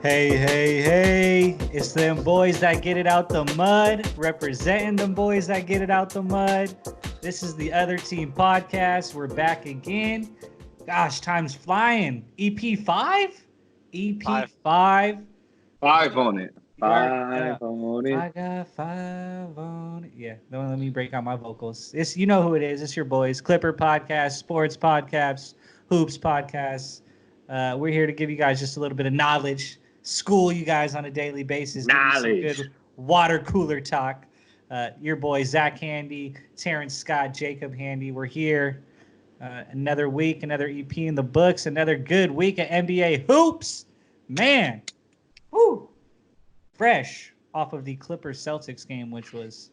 Hey, hey, hey, it's them boys that get it out the mud, representing them boys that get it out the mud. This is the Other Team Podcast. We're back again. Gosh, time's flying. EP 5? EP 5. Five on it. I got 5 on it. Yeah, don't let me break out my vocals. It's, you know who it is. It's your boys. Clipper Podcast, Sports Podcasts, Hoops Podcasts. We're here to give you guys just a little bit of knowledge, school you guys on a daily basis, give you some good water cooler talk. Your boys, Zach Handy, Terrence Scott, Jacob Handy. We're here. Another week, another EP in the books, another good week of NBA hoops. Man, woo, fresh off of the Clippers Celtics game, which was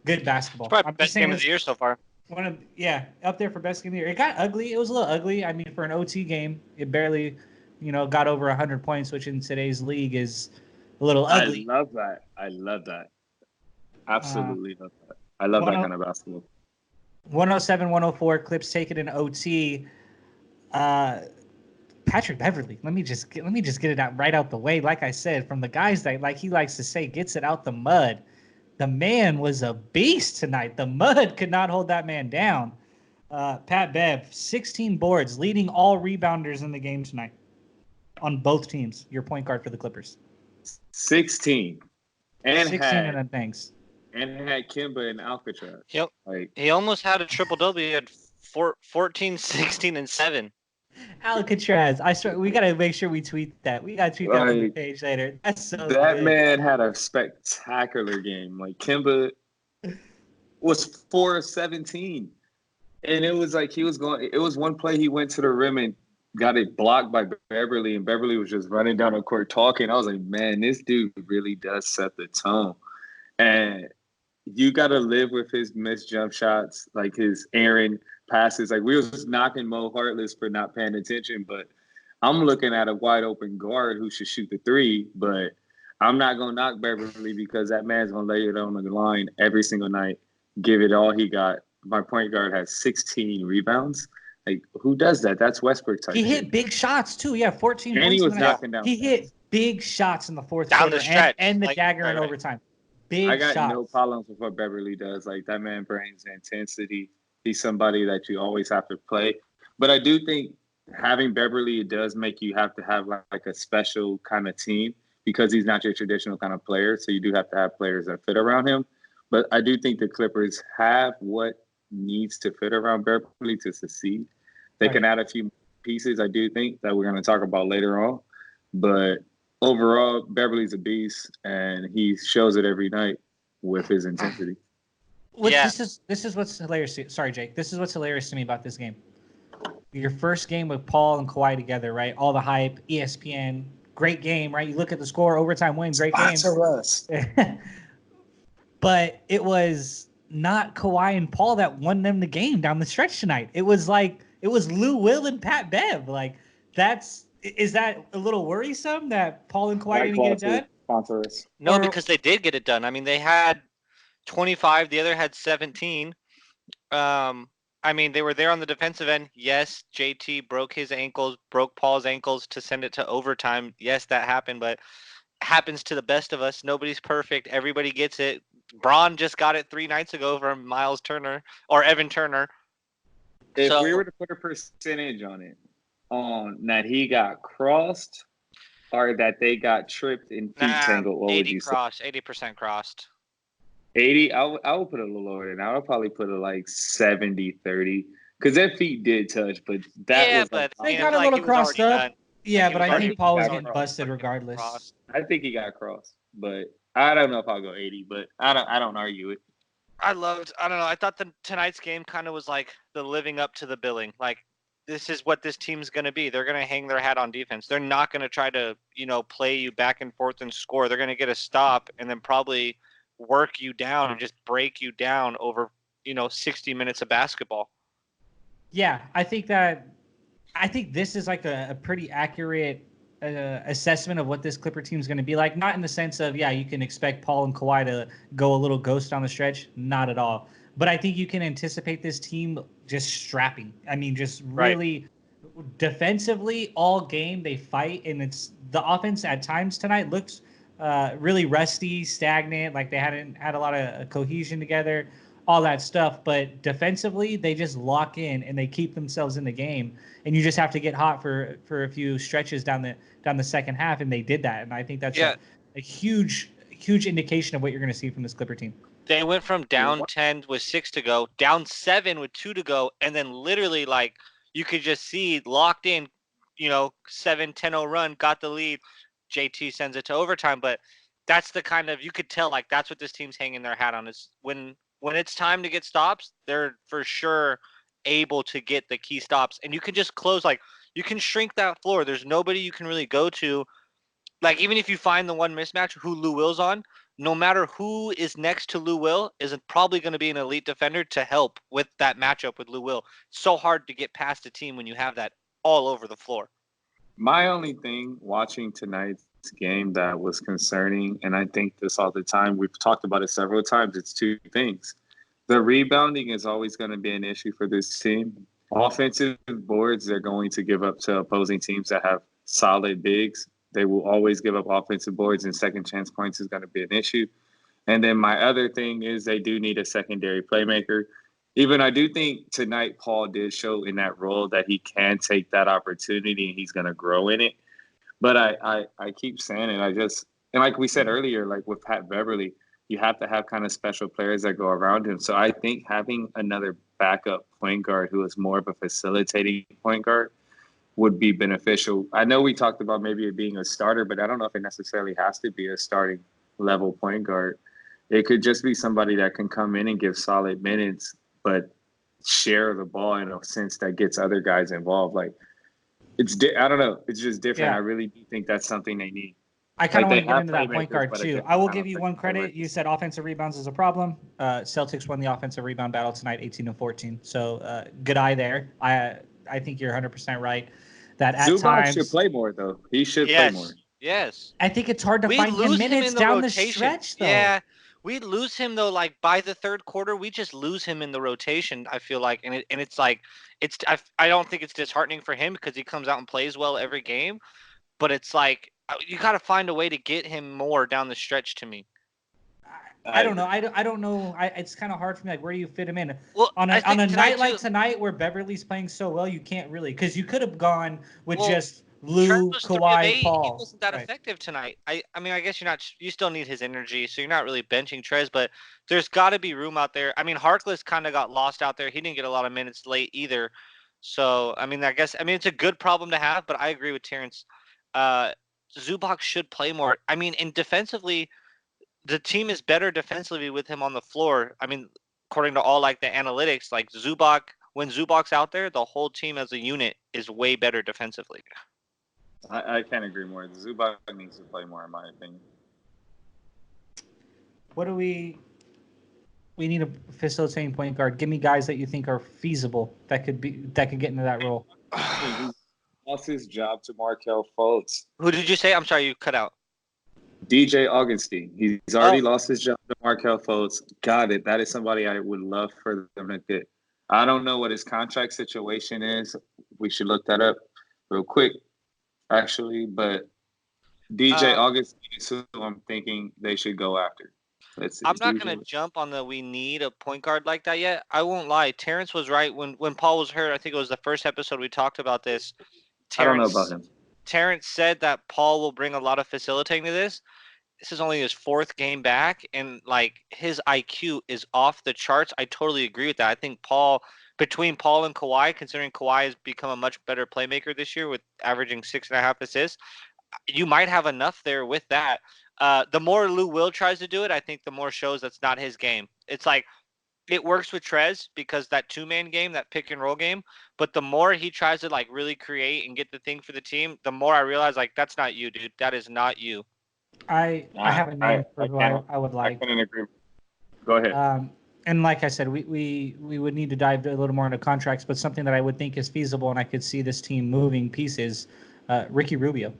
good basketball. It's probably best game of the year so far. Up there for best game of the year. It got ugly. It was a little ugly. I mean, for an OT game, it barely, got over 100 points, which in today's league is a little ugly. I love that. Absolutely love that. I love that kind of basketball. 107-104, Clips take it in OT. Patrick Beverley, let me just get it out right out the way. Like I said, from the guys that, like he likes to say, gets it out the mud. The man was a beast tonight. The mud could not hold that man down. Pat Bev, 16 boards, leading all rebounders in the game tonight on both teams. Your point guard for the Clippers. 16. And 16 had, and then thanks. And had Kimba and Alcatraz. Yep. He almost had a triple-double. He had 14, 16, and 7. Alcatraz. I swear, we got to make sure we tweet that. We got to tweet that on the page later. That's so That good. man had a spectacular game. Like, Kimba was 4 of 17. And it was like it was one play he went to the rim and got it blocked by Beverly, and Beverly was just running down the court talking. I was like, man, this dude really does set the tone. And you got to live with his missed jump shots, like his errant passes. Like, we was just knocking Mo Hartless for not paying attention, but I'm looking at a wide open guard who should shoot the three, but I'm not going to knock Beverly because that man's going to lay it on the line every single night, give it all he got. My point guard has 16 rebounds. Like, who does that? That's Westbrook type. He hit big shots too. Yeah, 14 and points. he was knocking down. He hit big shots in the fourth down quarter the stretch. and the dagger in overtime. Big I got shots. no problems with what Beverly does. Like, that man brings intensity. He's somebody that you always have to play. But I do think having Beverly, it does make you have to have like a special kind of team because he's not your traditional kind of player. So you do have to have players that fit around him. But I do think the Clippers have what needs to fit around Beverly to succeed. They can add a few pieces, I do think, that we're going to talk about later on. But overall, Beverly's a beast, and he shows it every night with his intensity. This is what's hilarious. Sorry, Jake. This is what's hilarious to me about this game. Your first game with Paul and Kawhi together, right? All the hype, ESPN, great game, right? You look at the score, overtime win, great game. But it was not Kawhi and Paul that won them the game down the stretch tonight. It was Lou Will and Pat Bev. Like, is that a little worrisome that Paul and Kawhi didn't get it done? Sponsors. No, because they did get it done. I mean, they had 25. The other had 17. I mean, they were there on the defensive end. Yes, JT broke Paul's ankles to send it to overtime. Yes, that happened, but happens to the best of us. Nobody's perfect. Everybody gets it. Braun just got it 3 nights ago from Miles Turner or Evan Turner. If we were to put a percentage on it, on that he got crossed or that they got tripped in feet tangled, what would you say? 80% crossed. 80? I would put it a little lower than that. I would probably put it like 70-30 because their feet did touch, but they got a little crossed up. Done. Yeah, but I think Paul was getting busted regardless. I think he got crossed, but I don't know if I'll go 80, but I don't argue it. I don't know. I thought tonight's game kind of was like the living up to the billing. Like, this is what this team's going to be. They're going to hang their hat on defense. They're not going to try to, play you back and forth and score. They're going to get a stop and then probably work you down and just break you down over, 60 minutes of basketball. Yeah, I think this is like a pretty accurate assessment of what this Clipper team is going to be like. Not in the sense of, you can expect Paul and Kawhi to go a little ghost down the stretch. Not at all. But I think you can anticipate this team just strapping. I mean, just really defensively all game they fight, and it's the offense at times tonight looks really rusty, stagnant, like they hadn't had a lot of cohesion together, all that stuff. But defensively, they just lock in and they keep themselves in the game, and you just have to get hot for a few stretches down the second half, and they did that, and I think that's Yeah. a huge indication of what you're going to see from this Clipper team. They went from down 10 with 6 to go, down 7 with 2 to go, and then literally, like, you could just see locked in, 7-10-0 run, got the lead. JT sends it to overtime, but that's the kind of, you could tell, like, that's what this team's hanging their hat on, is when it's time to get stops, they're for sure able to get the key stops, and you can just close, like, you can shrink that floor. There's nobody you can really go to. Like, even if you find the one mismatch who Lou Will's on, no matter who is next to Lou Will, is probably going to be an elite defender to help with that matchup with Lou Will. It's so hard to get past a team when you have that all over the floor. My only thing watching tonight's game that was concerning, and I think this all the time, we've talked about it several times, it's two things. The rebounding is always going to be an issue for this team. Offensive boards, they're going to give up to opposing teams that have solid bigs. They will always give up offensive boards, and second chance points is going to be an issue. And then my other thing is they do need a secondary playmaker. Even I do think tonight Paul did show in that role that he can take that opportunity and he's going to grow in it. But I keep saying it. And like we said earlier, like with Pat Beverly, you have to have kind of special players that go around him. So I think having another backup point guard who is more of a facilitating point guard would be beneficial. I know we talked about maybe it being a starter, but I don't know if it necessarily has to be a starting level point guard. It could just be somebody that can come in and give solid minutes, but share the ball in a sense that gets other guys involved. Like I don't know. It's just different. Yeah. I really do think that's something they need. I kind of Like, want to get into that point playmakers, guard but a too. different I will kind give of you one credit. playmaker. You said offensive rebounds is a problem. Celtics won the offensive rebound battle tonight, 18-14. So good eye there. I think you're 100% right. That at Zubac times should play more though. He should play more. Yes. I think it's hard to We find him lose minutes in the down rotation. the stretch though. Yeah. We lose him though, like by the third quarter, we just lose him in the rotation. I feel like, and it's like, I don't think it's disheartening for him because he comes out and plays well every game, but it's like you got to find a way to get him more down the stretch. To me, I don't know. I don't know. It's kind of hard for me. Like, where do you fit him in? well, On I a think night too, like tonight where Beverly's playing so well, you can't really, because you could have gone with well, just Trent Lou, was 3 of 8. Kawhi, He Paul. wasn't that Right. effective tonight. I mean, I guess you still need his energy, so you're not really benching Trez, but there's got to be room out there. I mean, Harkless kind of got lost out there. He didn't get a lot of minutes late either. So, I mean, it's a good problem to have, but I agree with Terrence. Zubac should play more. I mean, and defensively, the team is better defensively with him on the floor. I mean, according to all like the analytics, like when Zubac's out there, the whole team as a unit is way better defensively. I can't agree more. Zubac needs to play more, in my opinion. What do we need a facilitating point guard? Give me guys that you think are feasible that could get into that role. He lost his job to Markelle Fultz. Who did you say? I'm sorry, you cut out. DJ Augustine. He's already lost his job to Markelle Fultz. Got it. That is somebody I would love for them to get. I don't know what his contract situation is. We should look that up real quick, actually. But DJ Augustine is who I'm thinking they should go after. I'm not going to jump on we need a point guard like that yet. I won't lie. Terrence was right. When Paul was hurt, I think it was the first episode we talked about this. I don't know about him. Terrence said that Paul will bring a lot of facilitating to this. This is only his 4th game back, and like his IQ is off the charts. I totally agree with that. I think between Paul and Kawhi, considering Kawhi has become a much better playmaker this year with averaging 6.5 assists, you might have enough there with that. The more Lou Will tries to do it, I think the more shows that's not his game. It's like it works with Trez because that 2-man game, that pick and roll game, but the more he tries to like really create and get the thing for the team, the more I realize like that's not you, dude. That is not you. I have a name for who I would like. I couldn't agree. Go ahead. And like I said, we would need to dive a little more into contracts, but something that I would think is feasible and I could see this team moving pieces, Ricky Rubio.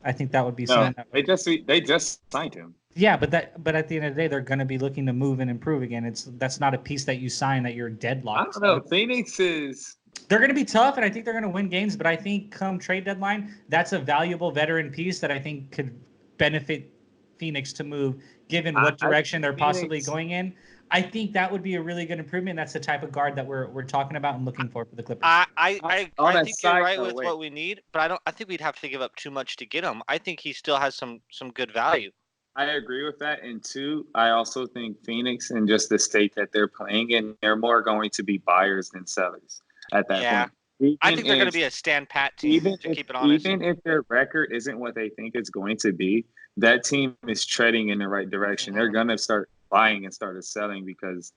I think that would be something. They just signed him. Yeah, but at the end of the day, they're going to be looking to move and improve again. That's not a piece that you sign that you're deadlocked. I don't know. Phoenix is They're going to be tough, and I think they're going to win games. But I think come trade deadline, that's a valuable veteran piece that I think could benefit Phoenix to move, given what direction they're possibly going in. I think that would be a really good improvement. That's the type of guard that we're talking about and looking for the Clippers. I think you're right with what we need, but I think we'd have to give up too much to get him. I think he still has some good value. I agree with that. And two, I also think Phoenix and just the state that they're playing in, they're more going to be buyers than sellers at that point. I think they're going to be a stand pat team, to keep it honest. Even if their record isn't what they think it's going to be, that team is treading in the right direction. They're going to start buying and start selling because,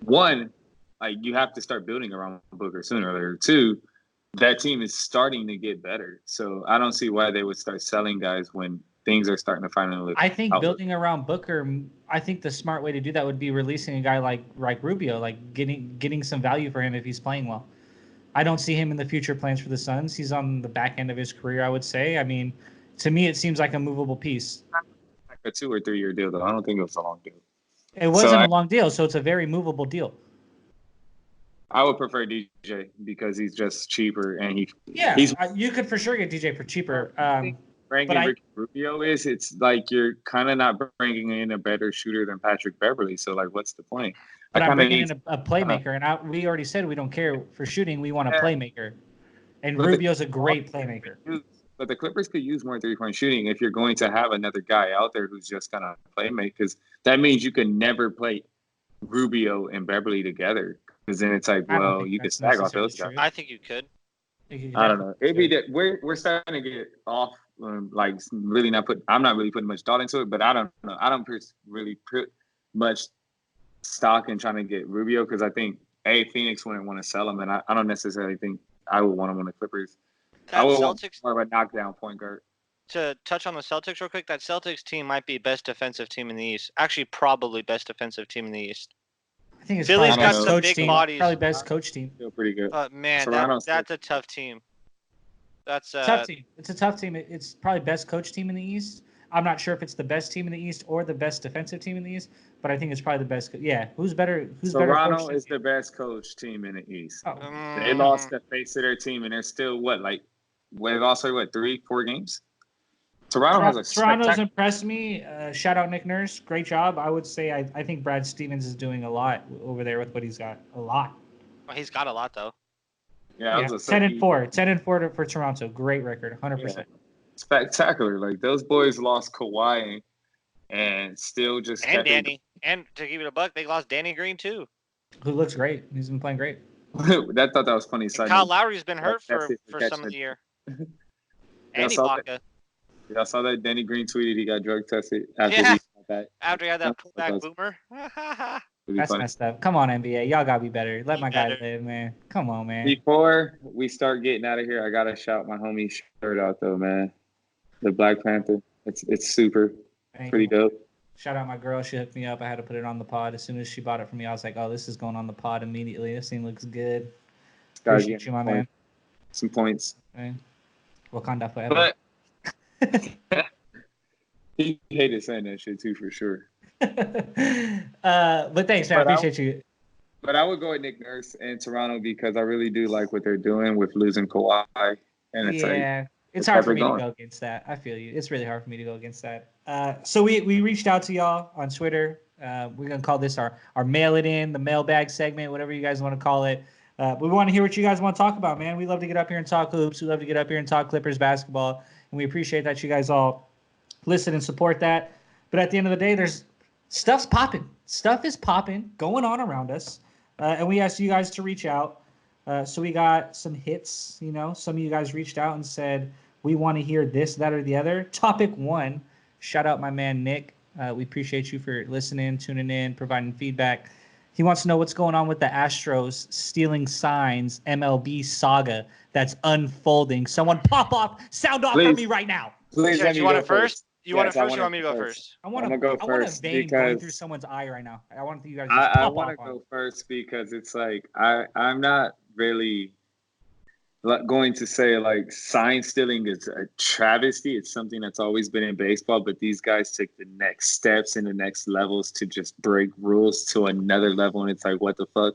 one, like you have to start building around Booker sooner or later. Two, that team is starting to get better. So I don't see why they would start selling guys when things are starting to finally look. I think building around Booker, I think the smart way to do that would be releasing a guy like Rubio, like getting some value for him if he's playing well. I don't see him in the future plans for the Suns. He's on the back end of his career, I would say. I mean, to me, it seems like a movable piece. Like a 2 or 3 year deal, though. I don't think it was a long deal. It wasn't a long deal, so it's a very movable deal. I would prefer DJ because he's just cheaper and you could for sure get DJ for cheaper. Bringing Ricky Rubio it's like you're kind of not bringing in a better shooter than Patrick Beverly. So, like, what's the point? But I'm bringing in a playmaker, and we already said we don't care for shooting. We want a playmaker. And Rubio's a great playmaker. But the Clippers could use more three-point shooting if you're going to have another guy out there who's just going to play make, because that means you can never play Rubio and Beverly together. Because then it's like, well, you could stagger off those guys. I think you could. I don't know. It'd be that we're starting to get off. Like really I'm not really putting much thought into it, but I don't know. I don't really put much stock in trying to get Rubio because I think Phoenix wouldn't want to sell him, and I don't necessarily think I would want him on the Clippers. I would want more of a knockdown point guard. To touch on the Celtics real quick, that Celtics team might be best defensive team in the East. Actually, probably best defensive team in the East. I think it's Philly's got some big bodies. Probably best coach team. Feel pretty good. But man, that's a tough team. That's a tough team. It's a tough team. It's probably best coach team in the East. I'm not sure if it's the best team in the East or the best defensive team in the East, but I think it's probably the best. Yeah, who's better? Toronto is the best coach team in the East. Oh. They lost the face of their team, and they're still they've lost 3-4 games. Toronto's impressed me. Shout out Nick Nurse, great job. I would say I think Brad Stevens is doing a lot over there with what he's got. A lot. Well, he's got a lot though. Yeah, 10-4 for Toronto. Great record, 100%. Yeah. Spectacular. Like those boys lost Kawhi and still just Danny. And to give it a buck, they lost Danny Green too. Who looks great. He's been playing great. I thought that was funny. Kyle Lowry's been hurt for some of the year. And Ibaka. I saw that Danny Green tweeted he got drug tested after he had that pullback boomer. That's messed up. Come on, NBA. Y'all got to be better. Let my guy live, man. Come on, man. Before we start getting out of here, I got to shout my homie shirt out, though, man. The Black Panther. It's super. Pretty dope. Shout out my girl. She hooked me up. I had to put it on the pod. As soon as she bought it for me, I was like, oh, this is going on the pod immediately. This thing looks good. Appreciate you, my man. Some points. Okay. Wakanda forever. He hated saying that shit, too, for sure. But thanks, man. I appreciate you. But I would go with Nick Nurse and Toronto because I really do like what they're doing with losing Kawhi. And it's hard for me to go against that. I feel you. It's really hard for me to go against that. So we reached out to y'all on Twitter. We're going to call this our mail it in, the mailbag segment, whatever you guys want to call it. We want to hear what you guys want to talk about, man. We love to get up here and talk hoops. We love to get up here and talk Clippers basketball. And we appreciate that you guys all listen and support that. But at the end of the day, stuff's popping. Stuff is popping, going on around us. And we asked you guys to reach out. So we got some hits. Some of you guys reached out and said, we want to hear this, that, or the other. Topic 1, shout out my man, Nick. We appreciate you for listening, tuning in, providing feedback. He wants to know what's going on with the Astros stealing signs MLB saga that's unfolding. Someone sound off for me right now. Please, you want it first? You want it first or you want me to go first? I want to go first. I want a vein going through someone's eye right now. I want you guys to I want to go first because it's like I'm not really going to say like sign stealing is a travesty. It's something that's always been in baseball, but these guys take the next steps and the next levels to just break rules to another level. And it's like, what the fuck?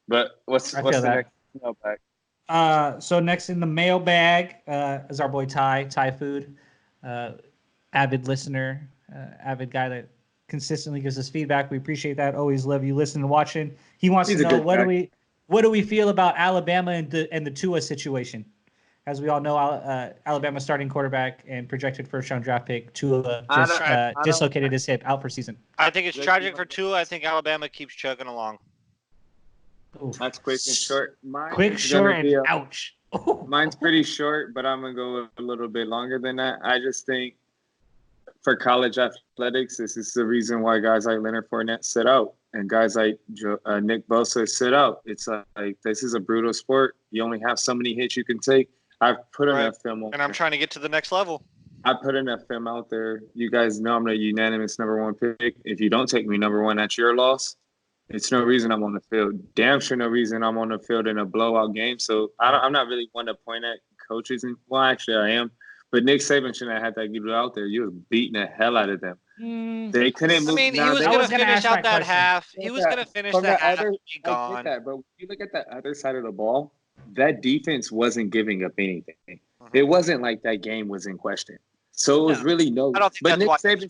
But what's I the feel that. next mailbag? So next in the mailbag is our boy Thai Food, avid listener, avid guy that consistently gives us feedback. We appreciate that. Always love you listening and watching. He wants He's to a know good what do we feel about Alabama and the Tua situation. As we all know, Alabama starting quarterback and projected first-round draft pick Tua just dislocated his hip, out for season. I think it's tragic for Tua. I think Alabama keeps chugging along. Oof. That's quick and short. Quick, short, and ouch. Mine's pretty short, but I'm gonna go a little bit longer than that. I just think for college athletics, this is the reason why guys like Leonard Fournette sit out and guys like Nick Bosa sit out. It's like this is a brutal sport. You only have so many hits you can take. I've put enough film on and I'm trying to get to the next level. I put enough film out there. You guys know I'm the unanimous number one pick. If you don't take me number one, that's your loss. It's no reason I'm on the field. Damn sure no reason I'm on the field in a blowout game. So I'm not really one to point at coaches. Well, actually, I am. But Nick Saban shouldn't have had that dude out there. You was beating the hell out of them. They couldn't move. I mean, he was going to finish out that half. He was going to finish the half and be gone. I get that, but when you look at the other side of the ball, that defense wasn't giving up anything. It wasn't like that game was in question. So it was really no. I don't think but that's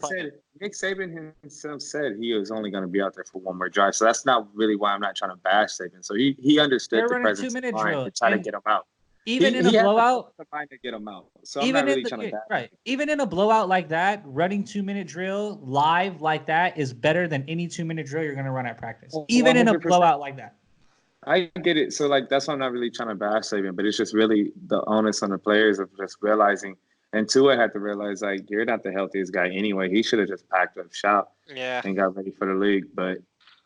Nick Saban himself said he was only going to be out there for one more drive. So that's not really why I'm not trying to bash Saban. So he understood the presence of mind to try to get him out. Even in a blowout, to get him out. So I'm not really trying to bash him. Even in a blowout like that, running 2-minute drill live like that is better than any 2-minute drill you're going to run at practice. Even 100%. In a blowout like that. I get it. So like that's why I'm not really trying to bash Saban, but it's just really the onus on the players of just realizing. And Tua had to realize, like, you're not the healthiest guy anyway. He should have just packed up shop and got ready for the league. But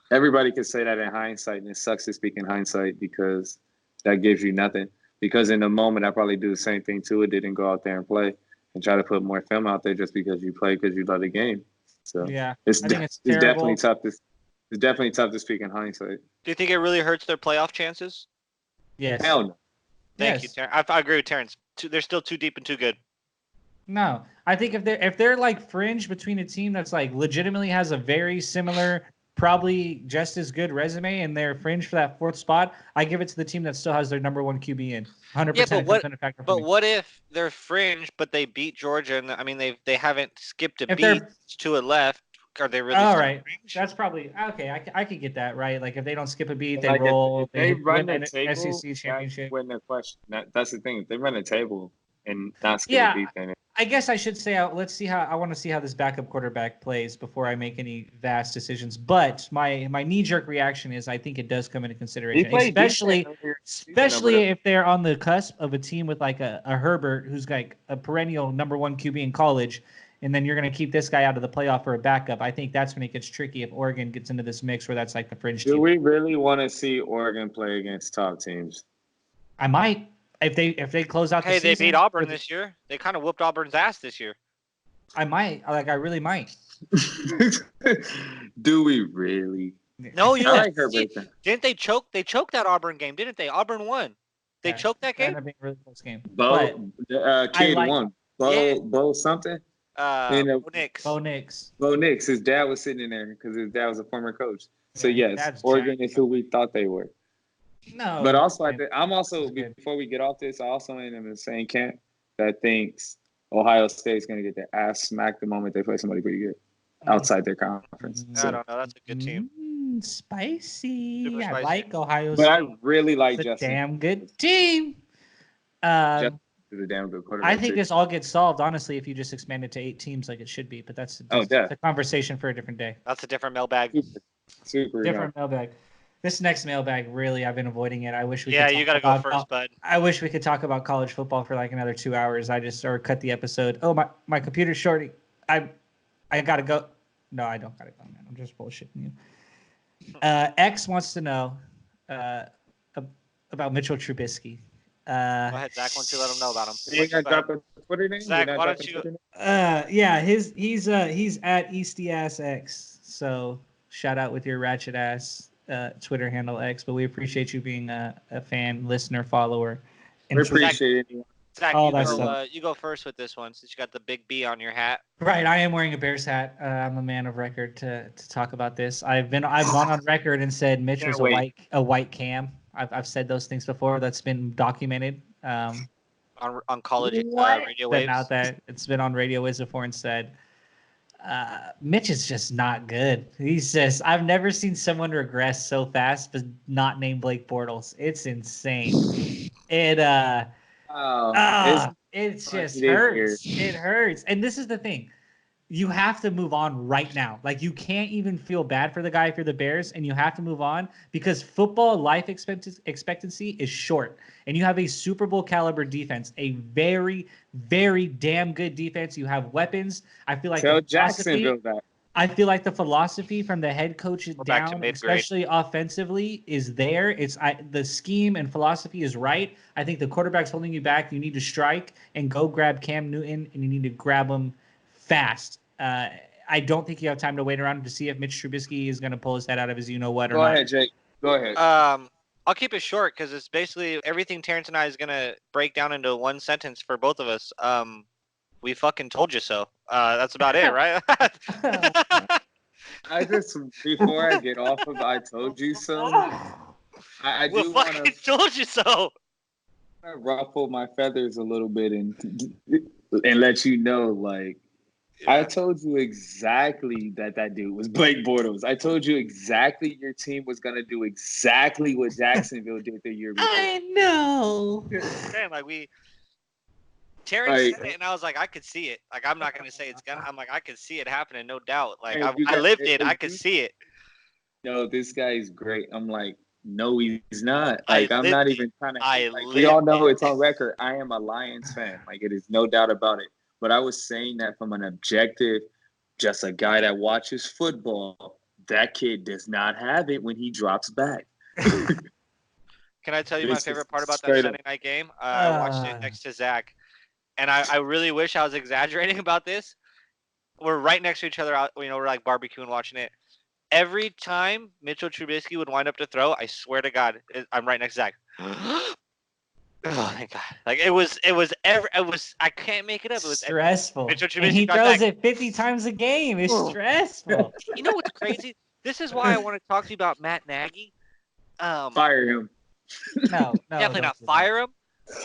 everybody could say that in hindsight, and it sucks to speak in hindsight because that gives you nothing. Because in the moment, I probably do the same thing Tua did and go out there and play and try to put more film out there just because you play because you love the game. So it's definitely tough. It's definitely tough to speak in hindsight. Do you think it really hurts their playoff chances? Yes. Hell no. Thank you, Terrence. I agree with Terrence. They're still too deep and too good. No, I think if they're like fringe between a team that's like legitimately has a very similar, probably just as good resume, and they're fringe for that fourth spot, I give it to the team that still has their number one QB in 100%. But what if they're fringe, but they beat Georgia? And I mean, they haven't skipped a beat to a left. Are they really? All right, fringe? That's probably okay. I could get that right. Like if they don't skip a beat, they roll. If they run the table, SEC championship. That's the question. That's the thing. If they run a table and not skip a beat, then. I guess I should say, I want to see how this backup quarterback plays before I make any vast decisions. But my knee-jerk reaction is I think it does come into consideration, especially if they're on the cusp of a team with like a Herbert who's like a perennial number one QB in college, and then you're going to keep this guy out of the playoff for a backup. I think that's when it gets tricky if Oregon gets into this mix where that's like the fringe team. Do we really want to see Oregon play against top teams? I might. If they close out the season. Hey, they beat Auburn this year. They kind of whooped Auburn's ass this year. I might. Like, I really might. Do we really? No, you know. Didn't they choke? They choked that Auburn game, didn't they? Auburn won. They choked that game? That really close game. Kid won. Bo something? Bo Nix. Bo Nix. His dad was sitting in there because his dad was a former coach. So, yes, Oregon is who we thought they were. No, but also I'm also before we get off this, I also am in the same camp that thinks Ohio State's going to get their ass smacked the moment they play somebody pretty good outside their conference. I don't know. That's a good team. Spicy. Super spicy. I like Ohio State. But I really like Justin. Damn good team. Justin is a damn good quarterback. I think this all gets solved honestly if you just expand it to 8 teams like it should be. But that's a conversation for a different day. That's a different mailbag. Super different mailbag. This next mailbag, really, I've been avoiding it. I wish we could. Yeah, you got to go first, bud. I wish we could talk about college football for like another 2 hours. Or cut the episode. Oh, my computer's shorting. I gotta go. No, I don't gotta go, man. I'm just bullshitting you. X wants to know about Mitchell Trubisky. Go ahead, Zach. Why don't you let him know about him? You gonna drop a Twitter name? Zach, why don't you? Yeah, he's at EastyAssX. So shout out with your ratchet ass. Twitter handle X, but we appreciate you being a fan, listener, follower. We appreciate it. Zach, all that stuff. you go first with this one since you got the big B on your hat. Right, I am wearing a Bears hat. I'm a man of record to talk about this. I've gone on record and said Mitch Can't was wait. a white cam. I've said those things before. That's been documented. On college What? radio Been waves. out there. It's been on Radio Wiz before and said Mitch is just not good. He's just I've never seen someone regress so fast, but not named Blake Bortles. It's insane. It It's it funny just to hear. hurts. It hurts. And this is the thing. You have to move on right now. Like you can't even feel bad for the guy if you're the Bears, and you have to move on because football life expectancy is short, and you have a Super Bowl caliber defense, a very, very damn good defense. You have weapons. I feel like Tell the philosophy. Jacksonville that. I feel like the philosophy from the head coach We're back to down, mid-grade. especially offensively, is there. The scheme and philosophy is right. I think the quarterback's holding you back. You need to strike and go grab Cam Newton, and you need to grab him fast. I don't think you have time to wait around to see if Mitch Trubisky is going to pull his head out of his or Go not. ahead, Jake. Go ahead. I'll keep it short because it's basically everything Terrence and I is gonna break down into one sentence for both of us. We fucking told you so. That's about it, right? I just before I get off of I told you so. I we do want fucking to told you so. ruffle my feathers a little bit and let you know, like I told you exactly that dude was Blake Bortles. I told you exactly your team was gonna do exactly what Jacksonville did the year before. I know. Man, Terrence said it, and I was like, I could see it. Like, I'm not gonna say it's gonna. I'm like, I could see it happening, no doubt. Like, I lived it. I could see it. No, this guy's great. I'm like, no, he's not. Like, I'm lived not it. even trying to. I Like, we all lived know it. it's on record. I am a Lions fan. Like, it is no doubt about it. But I was saying that from an objective, just a guy that watches football. That kid does not have it when he drops back. Can I tell you my This favorite is part about that straight up. Sunday night game? I watched it next to Zach, and I really wish I was exaggerating about this. We're right next to each other. We're like barbecuing, watching it. Every time Mitchell Trubisky would wind up to throw, I swear to God, I'm right next to Zach. Oh, thank God! Like it was. I can't make it up. It was stressful. Mitchell And he Trubisky got throws that. it 50 times a game. It's stressful. You know what's crazy? This is why I want to talk to you about Matt Nagy. Fire him. No, Definitely not do that. fire him.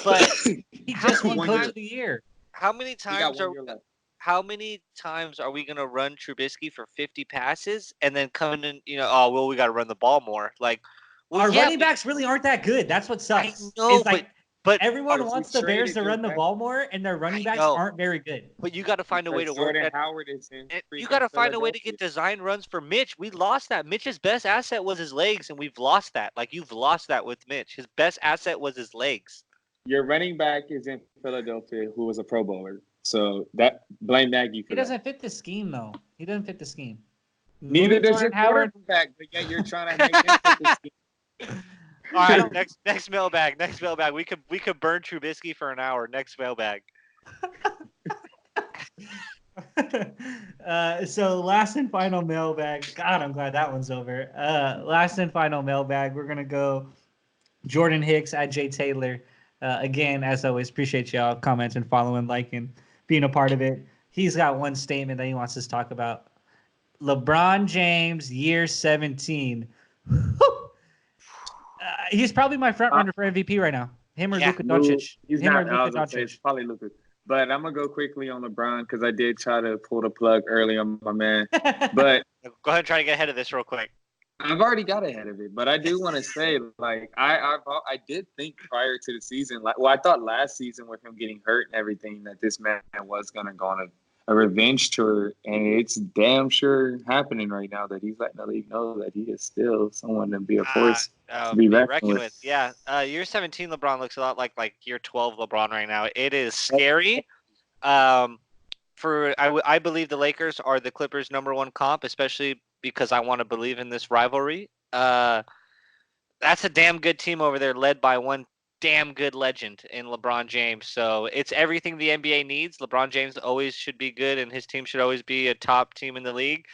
But He just won One Coach year. of the Year. how many He got times 1 year left. how many times are we gonna run Trubisky for 50 passes and then coming in? Oh well, we got to run the ball more. Like, well, Our yeah, running backs really aren't that good. That's what I sucks. know, It's like but everyone We wants the Bears traded to their run the back ball more, and their running I backs know. aren't very good. but you got to find a way to Because work Jordan that. Howard is in You freaking got to find a way to Philadelphia. get design runs for Mitch. We lost that. Mitch's best asset was his legs, and we've lost that. Like you've lost that with Mitch. His best asset was his legs. Your running back is in Philadelphia, who was a Pro Bowler. So that blame Nagy for He that. doesn't fit the scheme, though. He doesn't fit the scheme. Neither Moving does your Jordan Howard. quarterback, but yet you're trying to make him fit the scheme. All right, next mailbag. Next mailbag. We could burn Trubisky for an hour. Next mailbag. So last and final mailbag. God, I'm glad that one's over. Last and final mailbag. We're gonna go Jordan Hicks at Jay Taylor. Again, as always, appreciate y'all commenting, following, liking, being a part of it. He's got one statement that he wants us to talk about. LeBron James, year 17. He's probably my front runner for MVP right now. Him or Yeah. Luka Doncic. He's Him or not. I was Luka gonna say it's Doncic. probably Luka. But I'm gonna go quickly on LeBron because I did try to pull the plug early on my man. But Go ahead and try to get ahead of this real quick. I've already got ahead of it. But I do want to say, like, I did think prior to the season, like, well, I thought last season with him getting hurt and everything that this man was gonna go on a revenge tour, and it's damn sure happening right now that he's letting the league know that he is still someone to be a force to be reckoned with. Yeah, year 17 LeBron looks a lot like year 12 LeBron right now. It is scary. I believe the Lakers are the Clippers' #1 comp, especially because I want to believe in this rivalry. That's a damn good team over there, led by one damn good legend in LeBron James. So it's everything the NBA needs. LeBron James always should be good, and his team should always be a top team in the league.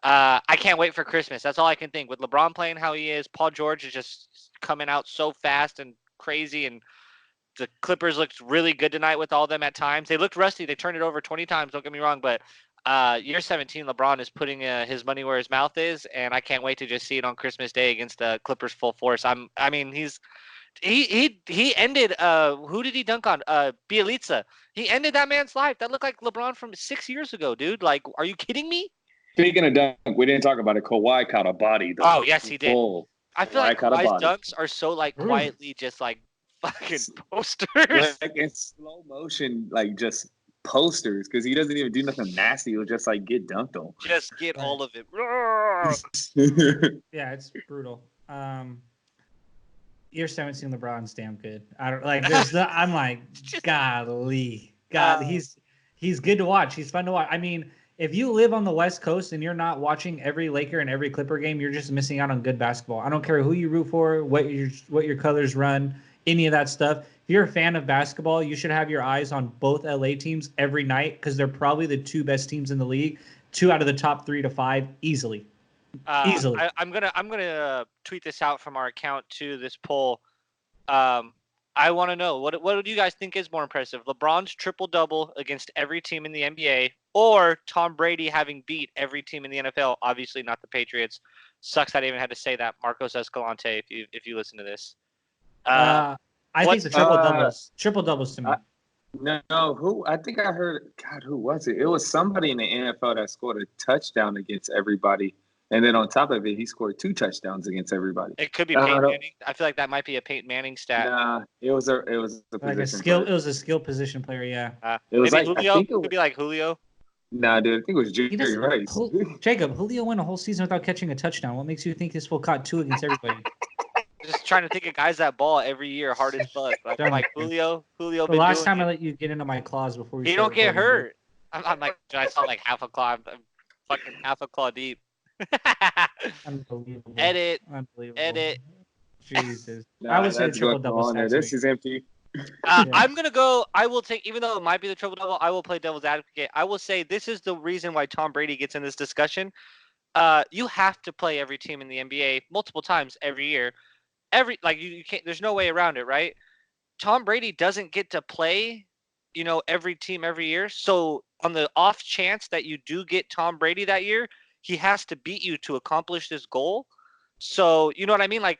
I can't wait for Christmas. That's all I can think. With LeBron playing how he is, Paul George is just coming out so fast and crazy, and the Clippers looked really good tonight with all of them at times. They looked rusty. They turned it over 20 times. Don't get me wrong, but year 17, LeBron is putting his money where his mouth is, and I can't wait to just see it on Christmas Day against the Clippers full force. He ended who did he dunk on? Bielitsa. He ended that man's life. That looked like LeBron from 6 years ago, dude. Like, are you kidding me? Speaking of dunk, we didn't talk about it. Kawhi caught a body, though. Oh, yes, he did. Full. I feel like caught a Kawhi's body. dunks are so like quietly just like fucking posters. Like in slow motion, like just posters, because he doesn't even do nothing nasty. He'll just like get dunked on. Just get all of it. Yeah, it's brutal. Year 17 LeBron's damn good. I don't like. There's the. I'm like, golly, God, he's good to watch. He's fun to watch. I mean, if you live on the West Coast and you're not watching every Laker and every Clipper game, you're just missing out on good basketball. I don't care who you root for, what your colors run, any of that stuff. If you're a fan of basketball, you should have your eyes on both LA teams every night because they're probably the two best teams in the league, 2 out of the top 3 to 5 easily. Easily. I'm gonna tweet this out from our account to this poll. I want to know what do you guys think is more impressive? LeBron's triple-double against every team in the NBA, or Tom Brady having beat every team in the NFL? Obviously not the Patriots. Sucks that I even had to say that. Marcos Escalante, if you listen to this. I think the triple doubles to me. No, who? I think I heard. God, who was it? It was somebody in the NFL that scored a touchdown against everybody. And then on top of it, he scored 2 touchdowns against everybody. It could be Peyton Manning. I feel like that might be a Peyton Manning stat. Nah, it was a like a skill. Player. It was a skill position player. Yeah. It was maybe like Julio. It could be like Julio. Nah, dude, I think it was Jerry Rice. Jacob, Julio went a whole season without catching a touchdown. What makes you think this fool caught 2 against everybody? Just trying to think of guys that ball every year hard as fuck. Like Julio. The last time I let you get into my claws before we. You don't get hurt. I'm like, I saw like half a claw. I'm fucking half a claw deep. Unbelievable. Edit. Jesus. I would say triple double. This is empty. I'm gonna go. I will take, even though it might be the triple double, I will play devil's advocate. I will say this is the reason why Tom Brady gets in this discussion. You have to play every team in the NBA multiple times every year. You can't. There's no way around it, right? Tom Brady doesn't get to play, every team every year. So on the off chance that you do get Tom Brady that year, he has to beat you to accomplish this goal. So you know what I mean? Like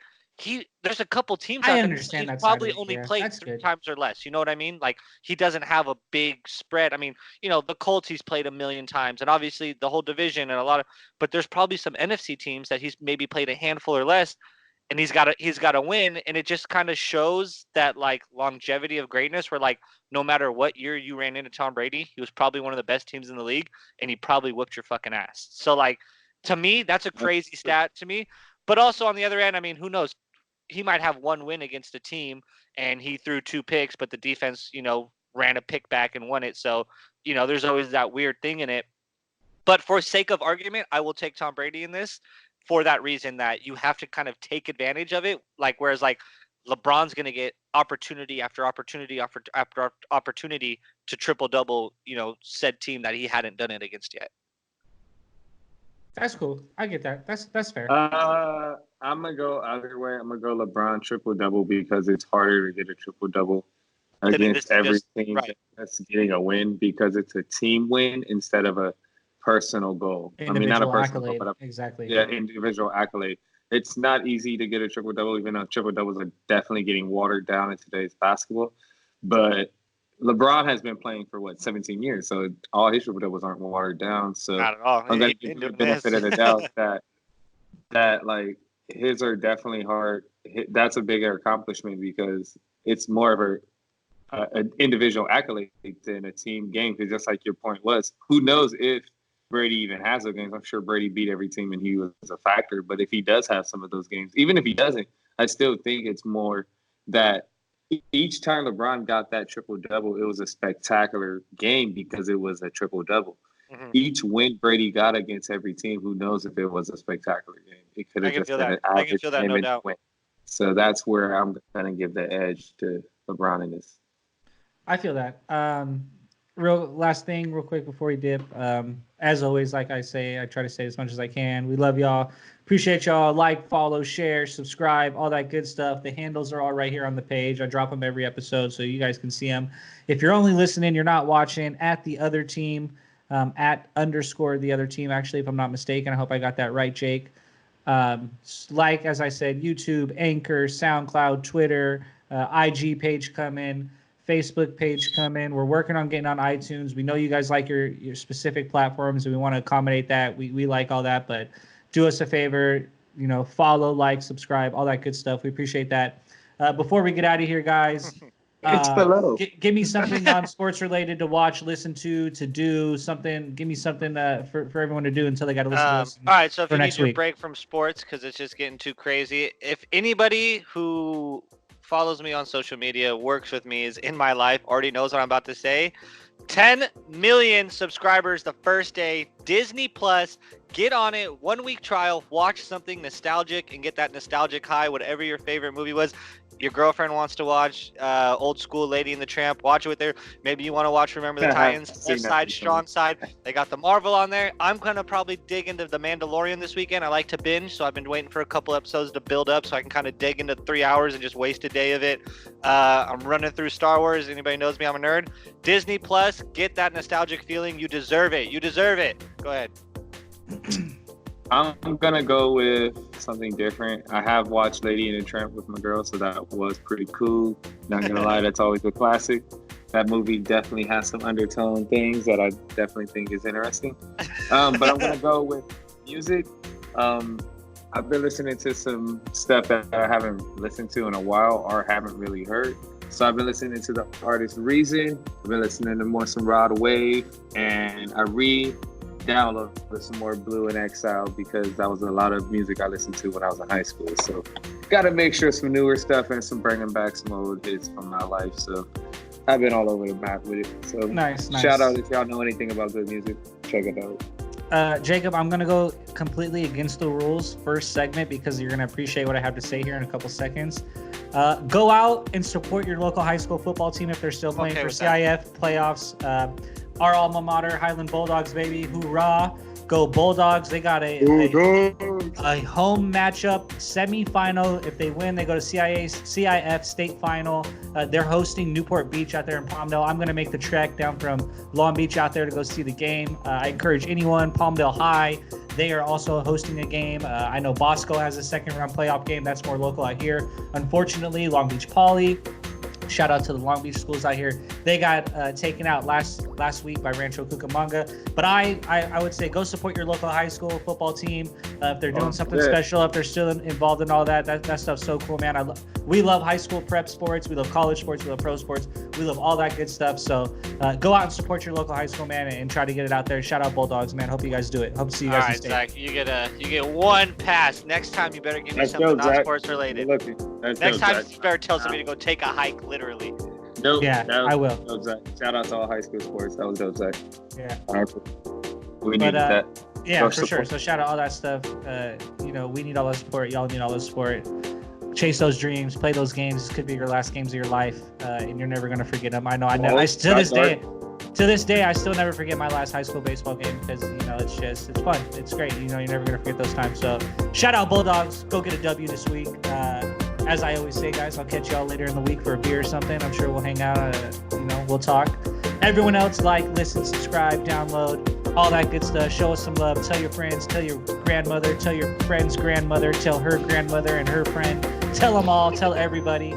there's a couple teams out I there understand he's that probably only played 3 times or less. You know what I mean? Like he doesn't have a big spread. I mean, the Colts he's played a million times, and obviously the whole division and but there's probably some NFC teams that he's maybe played a handful or less, and he's got to win, and it just kind of shows that like longevity of greatness, where like no matter what year you ran into Tom Brady, he was probably one of the best teams in the league, and he probably whooped your fucking ass. So like to me, that's a crazy stat to me. But also on the other end, I mean, who knows? He might have 1 win against a team, and he threw 2 picks, but the defense, ran a pick back and won it. So, there's always that weird thing in it. But for sake of argument, I will take Tom Brady in this for that reason, that you have to kind of take advantage of it. Like, whereas like LeBron's going to get opportunity after opportunity after opportunity to triple double, said team that he hadn't done it against yet. That's cool. I get that. That's fair. I'm gonna go either way. I'm gonna go LeBron triple double because it's harder to get a triple double against every team that's getting a win, because it's a team win instead of a personal goal. Not a personal goal, but individual accolade. It's not easy to get a triple double, even though triple doubles are definitely getting watered down in today's basketball. But LeBron has been playing for 17 years, so all his triple doubles aren't watered down. So not at all. I'm going to give you the benefit of the doubt that like his are definitely hard. That's a bigger accomplishment because it's more of an individual accolade than a team game. Because just like your point was, who knows if Brady even has those games? I'm sure Brady beat every team and he was a factor. But if he does have some of those games, even if he doesn't, I still think it's more that each time LeBron got that triple-double, it was a spectacular game because it was a triple-double. Mm-hmm. Each win Brady got against every team, who knows if it was a spectacular game. It could have just been an average game and win. So that's where I'm going to give the edge to LeBron in this. I feel that. real last thing, real quick before we dip. As always, like I say, I try to say as much as I can. We love y'all. Appreciate y'all. Like, follow, share, subscribe, all that good stuff. The handles are all right here on the page. I drop them every episode so you guys can see them. If you're only listening, you're not watching, at the other team, at _ the other team, actually, if I'm not mistaken. I hope I got that right, Jake. Like, as I said, YouTube, Anchor, SoundCloud, Twitter, IG page coming, Facebook page coming. We're working on getting on iTunes. We know you guys like your specific platforms, and we want to accommodate that. We like all that, but do us a favor, follow, like, subscribe, all that good stuff. We appreciate that. Before we get out of here, guys, It's below. give me something non-sports related to watch, listen to do something. Give me something for everyone to do until they got to listen to us. All right, so if for you need next your week. break from sports because it's just getting too crazy, if anybody who follows me on social media, works with me, is in my life, already knows what I'm about to say, 10 million subscribers the first day, Disney Plus. Get on it, 1 week trial, watch something nostalgic and get that nostalgic high, whatever your favorite movie was. Your girlfriend wants to watch old school Lady and the Tramp, watch it with her. Maybe you want to watch Remember the Titans, Left Side, Strong Side. They got the Marvel on there. I'm going to probably dig into The Mandalorian this weekend. I like to binge, so I've been waiting for a couple episodes to build up so I can kind of dig into 3 hours and just waste a day of it. I'm running through Star Wars. Anybody knows me, I'm a nerd. Disney Plus, get that nostalgic feeling. You deserve it. You deserve it. Go ahead. I'm gonna go with something different. I have watched Lady and the Tramp with my girl, so that was pretty cool. Not gonna lie, that's always a classic. That movie definitely has some undertone things that I definitely think is interesting. But I'm gonna go with music. I've been listening to some stuff that I haven't listened to in a while or haven't really heard. So I've been listening to the artist Reason. I've been listening to more some Rod Wave, and I downloaded some more Blue and Exile because that was a lot of music I listened to when I was in high school. So got to make sure some newer stuff and some bringing back some old hits from my life. So I've been all over the map with it. So Nice. Shout out if y'all know anything about good music, check it out. Jacob, I'm going to go completely against the rules first segment because you're going to appreciate what I have to say here in a couple seconds. Go out and support your local high school football team if they're still playing for CIF playoffs. Our alma mater, Highland Bulldogs, baby. Hoorah. Go Bulldogs. They got a home matchup semifinal. If they win, they go to CIF state final. They're hosting Newport Beach out there in Palmdale. I'm going to make the trek down from Long Beach out there to go see the game. I encourage anyone. Palmdale High, they are also hosting a game. I know Bosco has a second round playoff game. That's more local out here. Unfortunately, Long Beach Poly. Shout out to the Long Beach schools out here. They got taken out last week by Rancho Cucamonga. But I would say go support your local high school football team. If they're doing something special, if they're still involved in all that stuff's so cool, man. We love high school prep sports. We love college sports. We love pro sports. We love all that good stuff. So go out and support your local high school, man, and try to get it out there. Shout out Bulldogs, man. Hope you guys do it. Hope to see you guys. All right, Zach, you get one pass. Next time you better give me something non-sports related. Next time you better tell somebody to go take a hike, literally. Dope. Yeah, I will. Dope, Zach. Shout out to all high school sports. That was dope, Zach. Yeah. We needed that. Yeah, for sure. So shout out all that stuff. We need all the support. Y'all need all the support. Chase those dreams. Play those games. This could be your last games of your life, and you're never gonna forget them. I know. To this day, I still never forget my last high school baseball game because it's fun. It's great. You're never gonna forget those times. So shout out Bulldogs. Go get a W this week. As I always say, guys, I'll catch y'all later in the week for a beer or something. I'm sure we'll hang out. We'll talk. Everyone else, like, listen, subscribe, download, all that good stuff. Show us some love. Tell your friends. Tell your grandmother. Tell your friend's grandmother. Tell her grandmother and her friend. Tell them all. Tell everybody.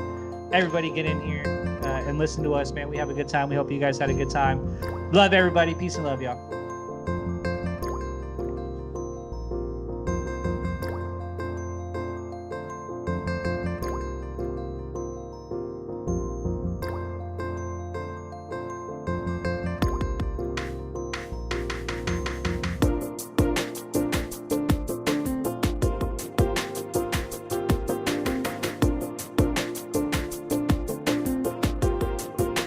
Everybody get in here and listen to us, man. We have a good time. We hope you guys had a good time. Love everybody. Peace and love, y'all.